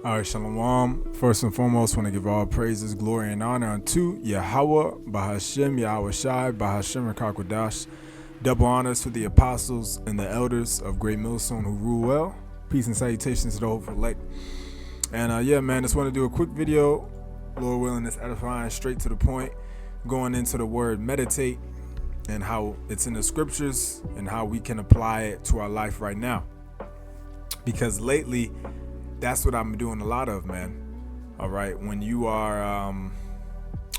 All right, Shalom. First and foremost, want to give all praises, glory, and honor unto Yahweh, Bahashem, Yahweh Shai, Bahashem, Rakakwadash. Double honors to the apostles and the elders of Great Millstone who rule well. Peace and salutations to the hopeful elect. And yeah, man, just want to do a quick video. Lord willing, it's edifying, straight to the point, going into the word meditate and how it's in the scriptures and how we can apply it to our life right now. Because lately, that's what I'm doing a lot of, man. All right. When you are,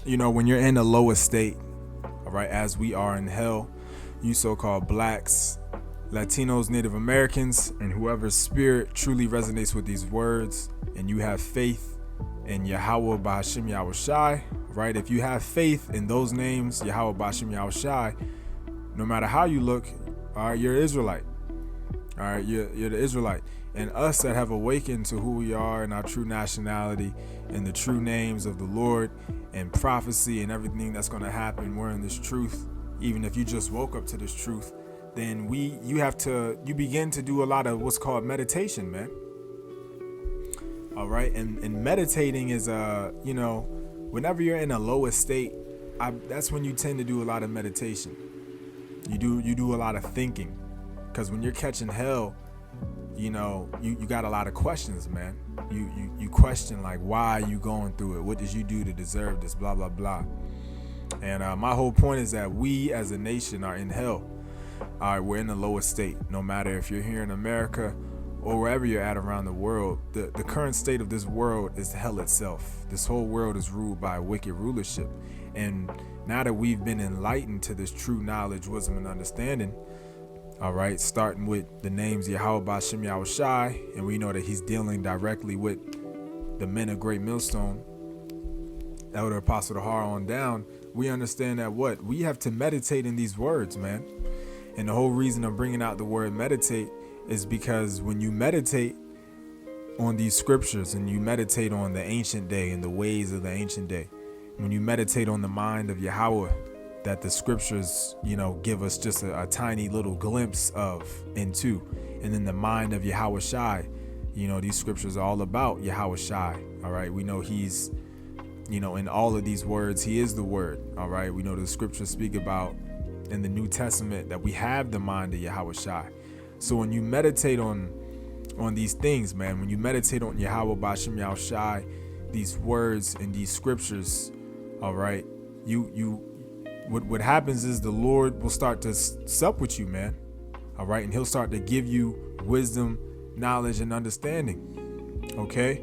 when you're in a lower state, all right, as we are in hell, you so-called blacks, Latinos, Native Americans, and whoever's spirit truly resonates with these words, and you have faith in Yahweh, Bahashem, Yahweh Shai, right? If you have faith in those names, Yahweh, Bahashem, Yahweh Shai, no matter how you look, all right, you're Israelite. All right, you're the Israelite. And us that have awakened to who we are and our true nationality and the true names of the Lord and prophecy and everything that's going to happen, we're in this truth. Even if you just woke up to this truth, then you begin to do a lot of what's called meditation, man. All right. And meditating is, whenever you're in a lower state, that's when you tend to do a lot of meditation. You do a lot of thinking, because when you're catching hell, you got a lot of questions, man. You question, like, why are you going through it? What did you do to deserve this? Blah, blah, blah. And my whole point is that we as a nation are in hell. All right, we're in the lowest state. No matter if you're here in America or wherever you're at around the world, the current state of this world is hell itself. This whole world is ruled by wicked rulership. And now that we've been enlightened to this true knowledge, wisdom, and understanding, all right, starting with the names Yahweh, Bahashem, Yahweh Shai, and we know that he's dealing directly with the men of Great Millstone, Elder Apostle Tahar on down. We understand that we have to meditate in these words, man. And the whole reason I'm bringing out the word meditate is because when you meditate on these scriptures and you meditate on the ancient day and the ways of the ancient day, when you meditate on the mind of Yahweh, that the scriptures, give us just a tiny little glimpse of into. And then the mind of Yahweh Shai, these scriptures are all about Yahweh Shai. All right. We know he's, in all of these words, he is the word. All right. We know the scriptures speak about in the New Testament that we have the mind of Yahweh Shai. So when you meditate on these things, man, when you meditate on Yahweh, Bahashem, Yahweh Shai, these words and these scriptures, all right, what happens is the Lord will start to sup with you, man. All right. And he'll start to give you wisdom, knowledge, and understanding. Okay.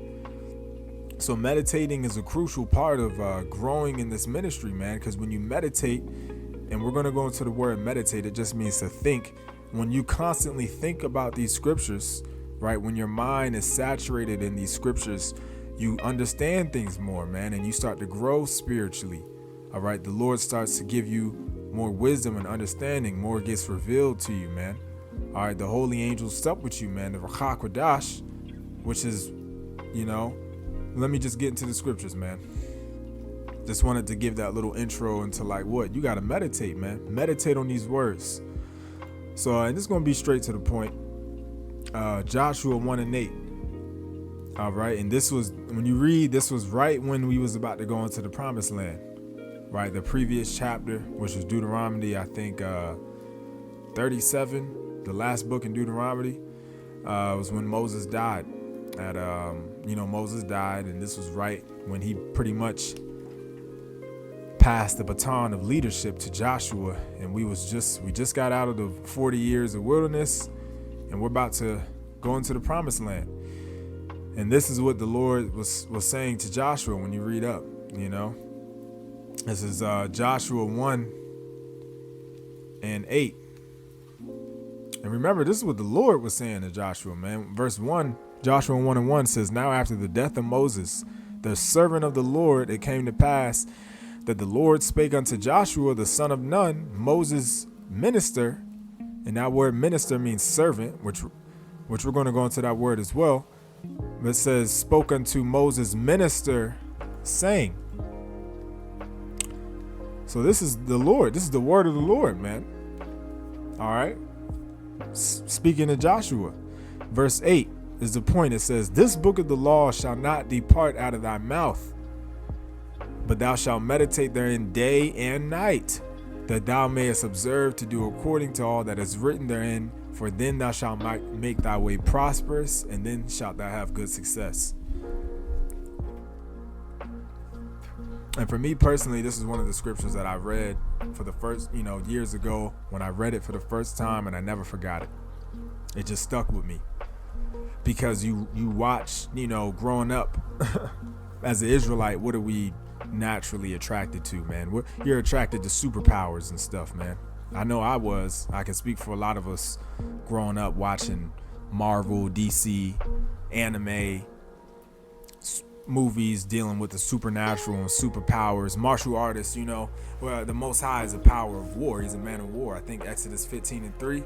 So meditating is a crucial part of growing in this ministry, man, because when you meditate, and we're going to go into the word meditate, it just means to think. When you constantly think about these scriptures, right, when your mind is saturated in these scriptures, you understand things more, man, and you start to grow spiritually. All right, the Lord starts to give you more wisdom and understanding. More gets revealed to you, man. All right, the holy angels sup with you, man. The Rakakwadash, which is, let me just get into the scriptures, man. Just wanted to give that little intro into you got to meditate, man. Meditate on these words. So, and this is going to be straight to the point. Joshua 1:8. All right, and this was, when you read, this was right when we was about to go into the promised land. Right, the previous chapter, which was Deuteronomy, I think 37, the last book in Deuteronomy, was when Moses died. Moses died, and this was right when he pretty much passed the baton of leadership to Joshua, and we just got out of the 40 years of wilderness, and we're about to go into the promised land. And this is what the Lord was saying to Joshua when you read up, This is Joshua 1:8. And remember, this is what the Lord was saying to Joshua, man. Verse 1, Joshua 1:1 says, "Now after the death of Moses, the servant of the Lord, it came to pass that the Lord spake unto Joshua, the son of Nun, Moses' minister." And that word minister means servant, which we're going to go into that word as well. But it says, spoke unto Moses' minister, saying. So this is the Lord. This is the word of the Lord, man. All right. Speaking to Joshua. Verse 8, is the point. It says, this book of the law shall not depart out of thy mouth, but thou shalt meditate therein day and night, that thou mayest observe to do according to all that is written therein. For then thou shalt make thy way prosperous, and then shalt thou have good success. And for me personally, this is one of the scriptures that I read for the first, years ago when I read it for the first time, and I never forgot it. It just stuck with me because you watch, growing up as an Israelite, what are we naturally attracted to, man? You're attracted to superpowers and stuff, man. I know I was. I can speak for a lot of us growing up watching Marvel, DC, anime, movies dealing with the supernatural and superpowers, martial artists, where the Most High is a power of war. He's a man of war. I think Exodus 15:3.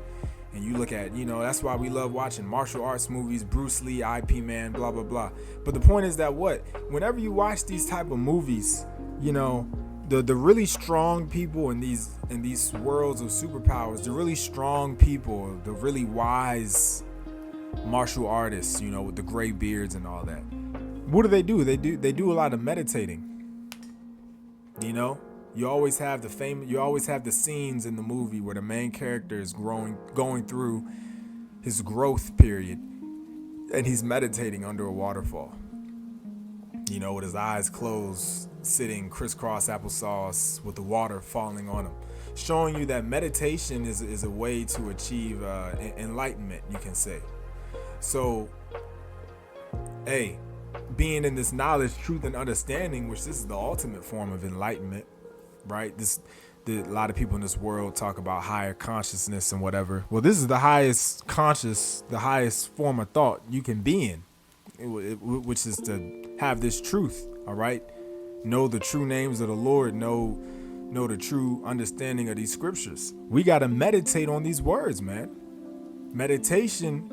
And you look at, that's why we love watching martial arts movies, Bruce Lee, IP Man, blah, blah, blah. But the point is that whenever you watch these type of movies, the really strong people in these worlds of superpowers, the really strong people, the really wise martial artists, with the gray beards and all that. What do? They do a lot of meditating. You always have the scenes in the movie where the main character is going through his growth period, and he's meditating under a waterfall. With his eyes closed, sitting crisscross applesauce with the water falling on him, showing you that meditation is a way to achieve enlightenment, you can say. So, being in this knowledge, truth, and understanding, which this is the ultimate form of enlightenment, right? A lot of people in this world talk about higher consciousness and whatever. Well, this is the highest form of thought you can be in, which is to have this truth, all right? Know the true names of the Lord, know the true understanding of these scriptures. We got to meditate on these words, man. Meditation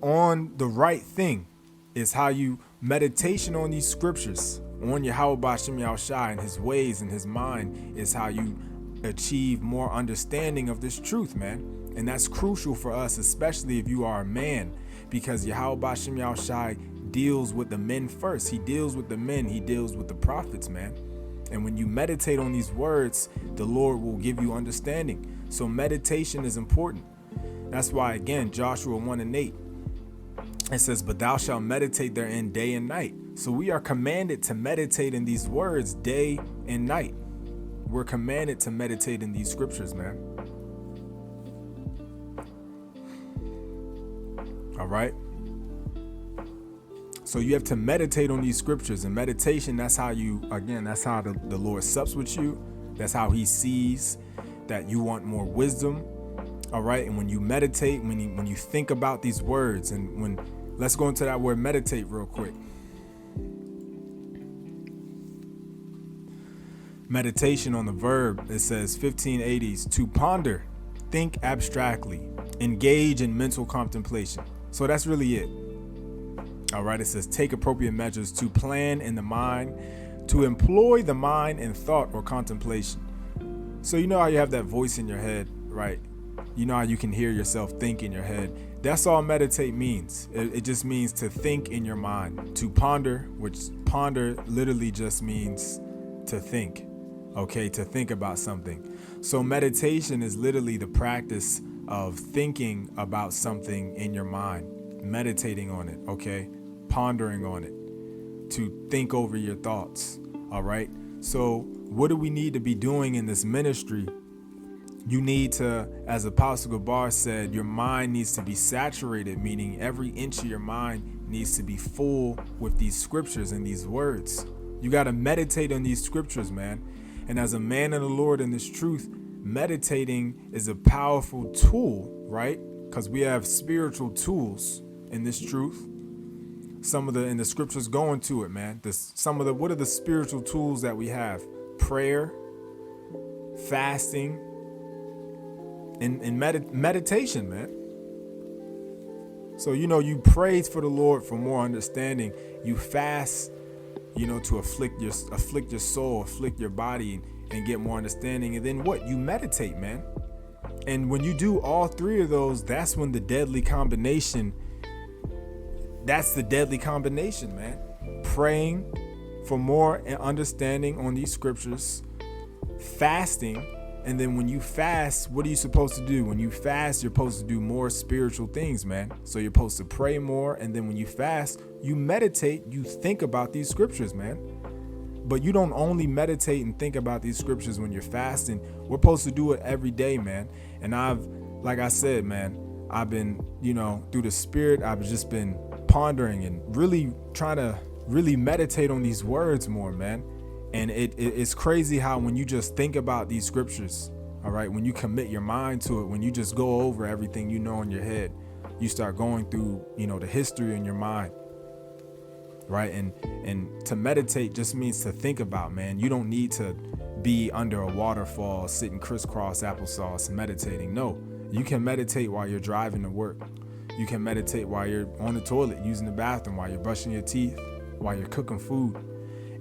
on the right thing is how meditation on these scriptures, on Yahweh Ba'Shem Yahushai and his ways and his mind, is how you achieve more understanding of this truth, man. And that's crucial for us, especially if you are a man, because Yahweh Ba'Shem Yahushai deals with the men first. He deals with the men. He deals with the prophets, man. And when you meditate on these words, the Lord will give you understanding. So meditation is important. That's why, again, Joshua 1:8, it says, but thou shalt meditate therein day and night. So we are commanded to meditate in these words day and night. We're commanded to meditate in these scriptures, man. All right. So you have to meditate on these scriptures, and meditation, that's how the Lord sups with you. That's how he sees that you want more wisdom. All right. And when you meditate, when you think about these words, and let's go into that word meditate real quick. Meditation on the verb, it says 1580s, to ponder, think abstractly, engage in mental contemplation. So that's really it. All right, it says take appropriate measures to plan in the mind, to employ the mind in thought or contemplation. So you know how you have that voice in your head, right? You know how you can hear yourself think in your head. That's all meditate means. It just means to think in your mind. To ponder, which ponder literally just means to think. Okay, to think about something. So meditation is literally the practice of thinking about something in your mind, meditating on it, okay? Pondering on it, to think over your thoughts, all right? So what do we need to be doing in this ministry? You need to, as Apostle Gabar said, your mind needs to be saturated, meaning every inch of your mind needs to be full with these scriptures and these words. You got to meditate on these scriptures, man. And as a man of the Lord in this truth, meditating is a powerful tool, right? Because we have spiritual tools in this truth. And the scriptures go into it, man. What are the spiritual tools that we have? Prayer, fasting, and meditation, man. So, you pray for the Lord for more understanding. You fast, to afflict your soul, afflict your body, and get more understanding. And then what? You meditate, man. And when you do all three of those, that's when the deadly combination that's the deadly combination, man. Praying for more and understanding on these scriptures, fasting, and then when you fast, what are you supposed to do? When you fast, you're supposed to do more spiritual things, man. So you're supposed to pray more, and then when you fast, you meditate, you think about these scriptures, man. But you don't only meditate and think about these scriptures when you're fasting. We're supposed to do it every day, man. And like I said, man, I've been, through the Spirit, I've just been pondering and really trying to really meditate on these words more, man. And it's crazy how when you just think about these scriptures, all right, when you commit your mind to it, when you just go over everything you know in your head, you start going through, the history in your mind, right? And to meditate just means to think about, man. You don't need to be under a waterfall, sitting crisscross applesauce meditating. No, you can meditate while you're driving to work. You can meditate while you're on the toilet, using the bathroom, while you're brushing your teeth, while you're cooking food.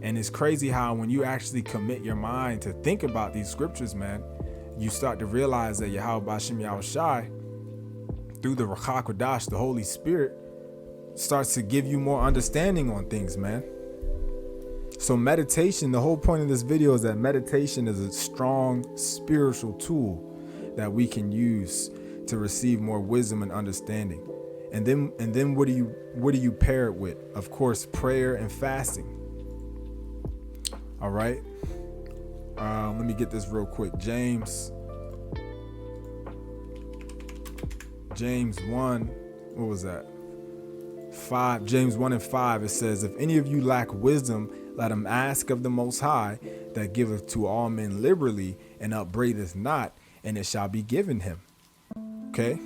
And it's crazy how when you actually commit your mind to think about these scriptures, man, you start to realize that Yahweh B'Shem Yahushai, through the Ruach HaKodesh, the Holy Spirit, starts to give you more understanding on things, man. So meditation, the whole point of this video is that meditation is a strong spiritual tool that we can use to receive more wisdom and understanding. And then what do you pair it with? Of course, prayer and fasting. All right. Let me get this real quick. James 1, what was that? 5, James 1 and 5, it says, if any of you lack wisdom, let him ask of the Most High, that giveth to all men liberally, and upbraideth not, and it shall be given him. Okay?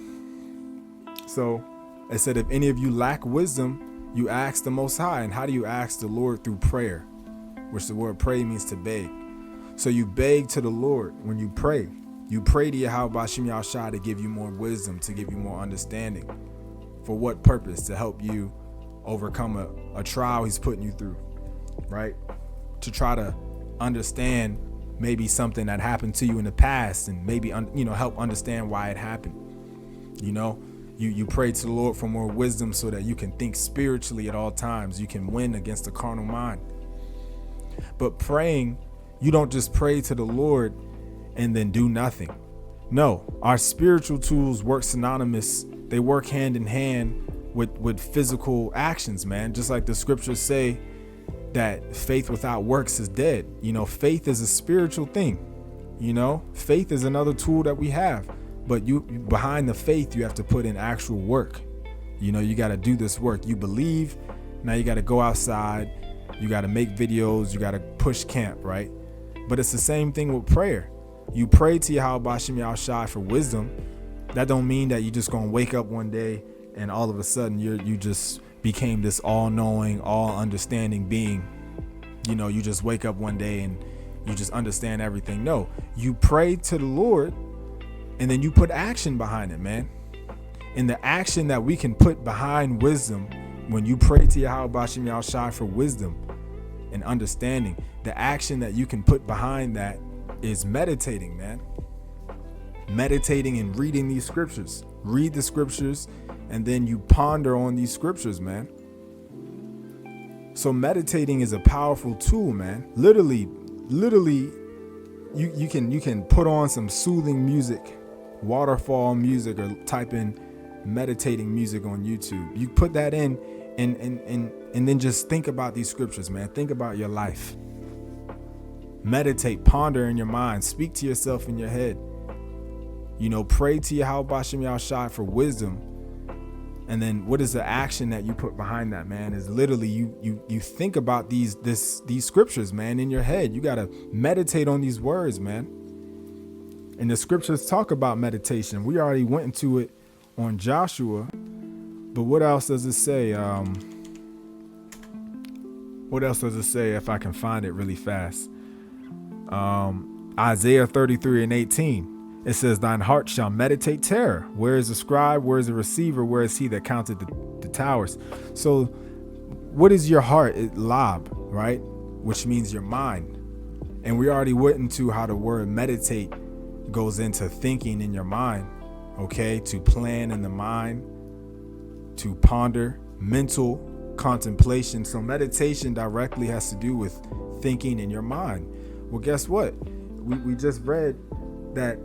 So it said, if any of you lack wisdom, you ask the Most High. And how do you ask the Lord? Through prayer, which the word pray means to beg. So you beg to the Lord when you pray. You pray to Yahweh B'Shem Yahushai to give you more wisdom, to give you more understanding. For what purpose? To help you overcome a trial he's putting you through, right? To try to understand maybe something that happened to you in the past, and maybe help understand why it happened. You pray to the Lord for more wisdom so that you can think spiritually at all times. You can win against the carnal mind. But praying, you don't just pray to the Lord and then do nothing. No, our spiritual tools work synonymous. They work hand in hand with physical actions, man. Just like the scriptures say that faith without works is dead. Faith is a spiritual thing. Faith is another tool that we have. But behind the faith, you have to put in actual work. You got to do this work. You believe. Now you got to go outside. You got to make videos. You got to push camp, right? But it's the same thing with prayer. You pray to Yahweh B'Shem Yahushai for wisdom. That don't mean that you're just going to wake up one day and all of a sudden you just became this all-knowing, all-understanding being. You just wake up one day and you just understand everything. No, you pray to the Lord and then you put action behind it, man. And the action that we can put behind wisdom, when you pray to Yahweh B'Shem Yahushai for wisdom and understanding, the action that you can put behind that is meditating, man. Meditating and reading these scriptures. Read the scriptures and then you ponder on these scriptures, man. So meditating is a powerful tool, man. Literally, you can put on some soothing music, waterfall music, or type in meditating music on YouTube. You put that in and then just think about these scriptures, man. Think about your life. Meditate, ponder in your mind, speak to yourself in your head. Pray to Yahweh B'Shem Yahushai for wisdom. And then what is the action that you put behind that, man? Is literally you think about these scriptures, man, in your head. You got to meditate on these words, man. And the scriptures talk about meditation. We already went into it on Joshua. But what else does it say? What else does it say if I can find it really fast? Isaiah 33 and 18. It says, thine heart shall meditate terror. Where is the scribe? Where is the receiver? Where is he that counted the towers? So what is your heart? Lab, right? Which means your mind. And we already went into how the word meditate goes into thinking in your mind, okay? To plan in the mind, to ponder, mental contemplation. So meditation directly has to do with thinking in your mind. Well, guess what? We just read that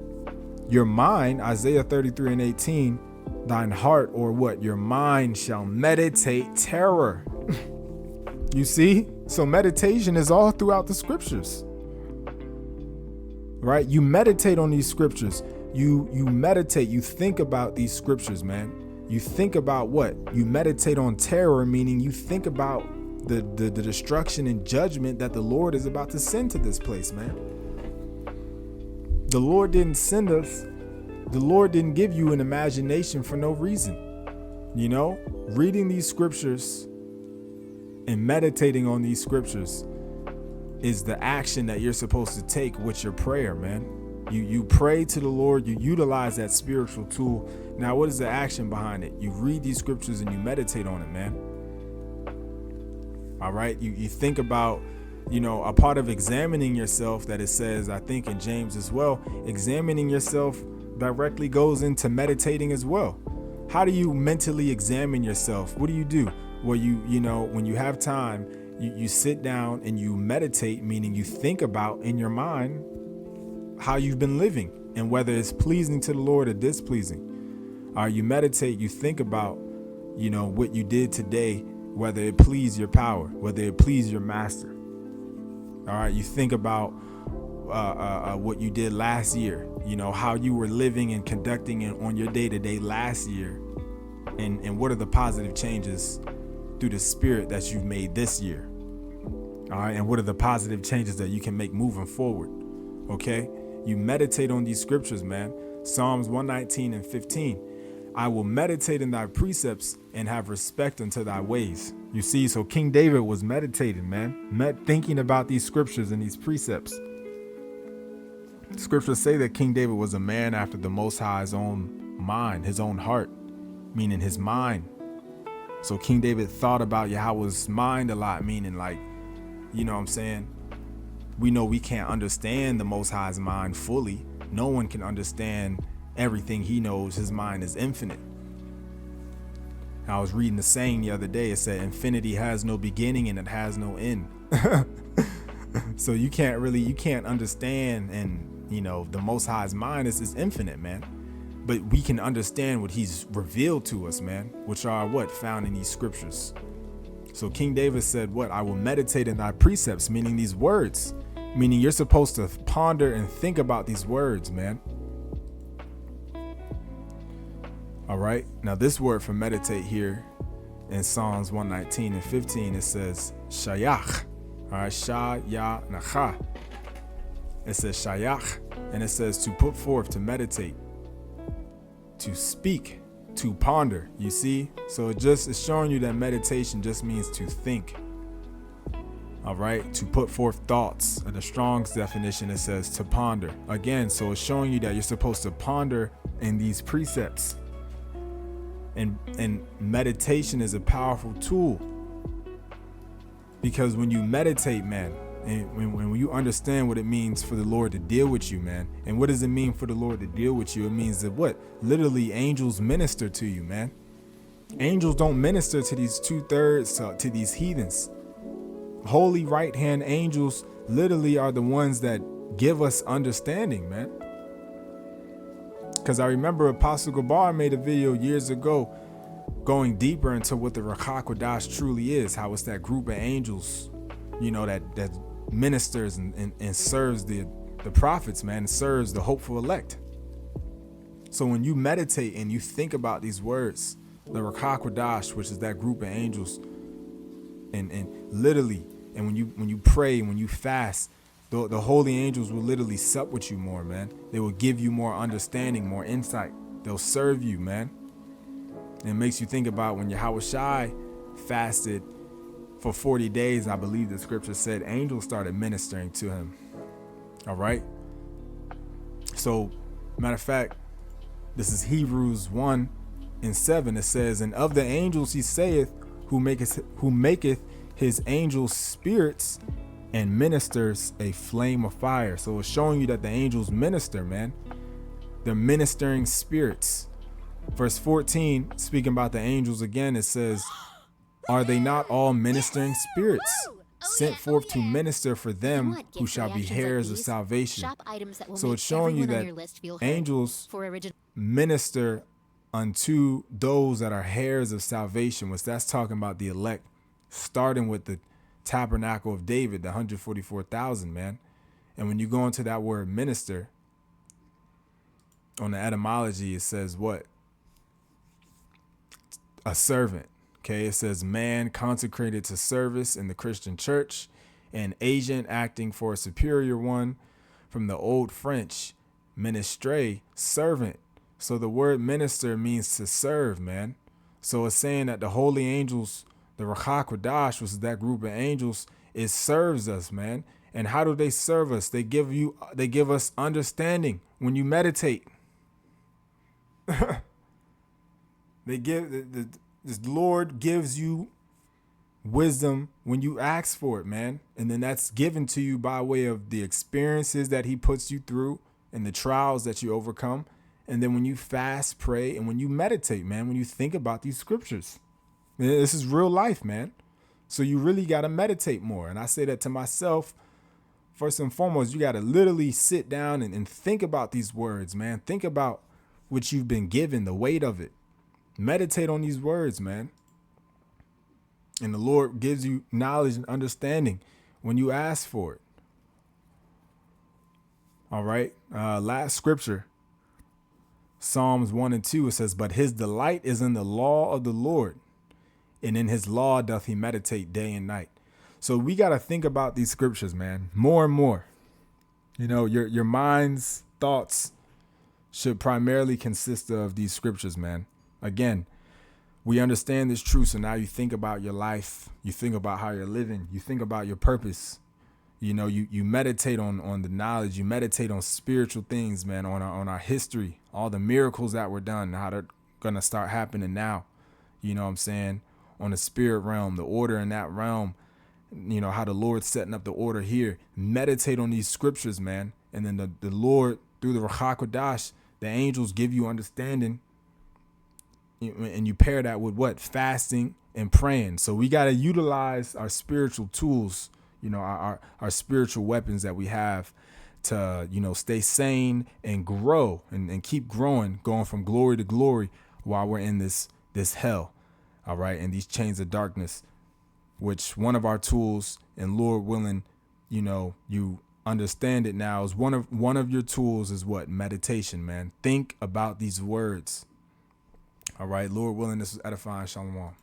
your mind, Isaiah 33:18, thine heart, or what? Your mind shall meditate terror. You see? So meditation is all throughout the scriptures. Right? You meditate on these scriptures. You meditate, you think about these scriptures, man. You think about what? You meditate on terror, meaning you think about the destruction and judgment that the Lord is about to send to this place, man. The Lord didn't send us. The Lord didn't give you an imagination for no reason. You know, reading these scriptures and meditating on these scriptures is the action that you're supposed to take with your prayer, man. You pray to the Lord, you utilize that spiritual tool. Now, what is the action behind it? You read these scriptures and you meditate on it, man. All right. You think about, a part of examining yourself that it says, I think in James as well, examining yourself directly goes into meditating as well. How do you mentally examine yourself? What do? Well, when you have time, you sit down and you meditate, meaning you think about in your mind how you've been living and whether it's pleasing to the Lord or displeasing. You meditate, you think about, what you did today, whether it pleased your power, whether it pleased your master. All right. You think about what you did last year, how you were living and conducting on your day-to-day last year. And what are the positive changes through the spirit that you've made this year? All right. And what are the positive changes that you can make moving forward? Okay. You meditate on these scriptures, man. Psalms 119:15. I will meditate in thy precepts and have respect unto thy ways. You see, so King David was meditating, man, thinking about these scriptures and these precepts. Scriptures say that King David was a man after the Most High's own mind, his own heart, meaning his mind. So King David thought about Yahweh's mind a lot, meaning like, what I'm saying? We know we can't understand the Most High's mind fully. No one can understand everything he knows. His mind is infinite. I was reading the saying the other day. It said, infinity has no beginning and it has no end. So you can't understand. And, the Most High's mind is infinite, man. But we can understand what he's revealed to us, man, which are what? Found in these scriptures. So King David said, what? I will meditate in thy precepts, meaning these words, meaning you're supposed to ponder and think about these words, man. All right. Now this word for meditate here in Psalms 119:15, it says shayach. All right. Shayacha. It says shayach, and it says to put forth, to meditate, to speak, to ponder. You see? So it's showing you that meditation just means to think. All right. To put forth thoughts. In the Strong's definition, it says to ponder. Again, so it's showing you that you're supposed to ponder in these precepts. And meditation is a powerful tool, because when you meditate, man, and when you understand what it means for the Lord to deal with you, man, and what does it mean for the Lord to deal with you? It means that what? Literally, angels minister to you, man. Angels don't minister to these 2/3 to these heathens. Holy right hand angels literally are the ones that give us understanding, man. Because I remember Apostle Gabar made a video years ago going deeper into what the Ruach HaKodesh truly is, how it's that group of angels, that ministers and serves the prophets, man, and serves the hopeful elect. So when you meditate and you think about these words, the Ruach HaKodesh, which is that group of angels, and literally, and when you pray, when you fast, the holy angels will literally sup with you more, man. They will give you more understanding, more insight. They'll serve you, man. And it makes you think about when Yahweh Shai fasted for 40 days, I believe the scripture said angels started ministering to him. All right. So, matter of fact, this is Hebrews 1:7. It says, and of the angels he saith, who maketh his angels spirits and ministers a flame of fire. So it's showing you that the angels minister, man. They're ministering spirits. Verse 14, speaking about the angels again, it says, Are they not all ministering spirits, sent forth to minister for them who shall be heirs of salvation? So it's showing you that angels minister unto those that are heirs of salvation, which that's talking about the elect, starting with the tabernacle of David, the 144,000, man. And when you go into that word minister, on the etymology, it says what? A servant. Okay, it says man consecrated to service in the Christian church, an agent acting for a superior one, from the old French, ministre, servant. So the word minister means to serve, man. So it's saying that the holy angels, the Ruach HaKodesh, which is that group of angels, it serves us, man. And how do they serve us? They give us understanding when you meditate. The Lord gives you wisdom when you ask for it, man. And then that's given to you by way of the experiences that he puts you through and the trials that you overcome. And then when you fast, pray, and when you meditate, man, when you think about these scriptures, this is real life, man. So you really got to meditate more. And I say that to myself. First and foremost, you got to literally sit down and think about these words, man. Think about what you've been given, the weight of it. Meditate on these words, man. And the Lord gives you knowledge and understanding when you ask for it. All right. Last scripture, Psalms 1 and 2, it says, but his delight is in the law of the Lord, and in his law doth he meditate day and night. So we got to think about these scriptures, man, more and more. You know, your mind's thoughts should primarily consist of these scriptures, man. Again, we understand this truth. So now you think about your life. You think about how you're living. You think about your purpose. You know, you meditate on the knowledge. You meditate on spiritual things, man, on our history, all the miracles that were done, how they're going to start happening now. You know what I'm saying? On the spirit realm, the order in that realm, you know, how the Lord's setting up the order here. Meditate on these scriptures, man. And then the Lord, through the Ruach HaKodesh, the angels give you understanding. And you pair that with what? Fasting and praying. So we got to utilize our spiritual tools, you know, our spiritual weapons that we have to, you know, stay sane and grow and keep growing, going from glory to glory while we're in this hell. All right. And these chains of darkness, which one of our tools, and Lord willing, you know, you understand it now, is one of your tools is what? Meditation, man. Think about these words. All right. Lord willing, this is edifying. Shalom.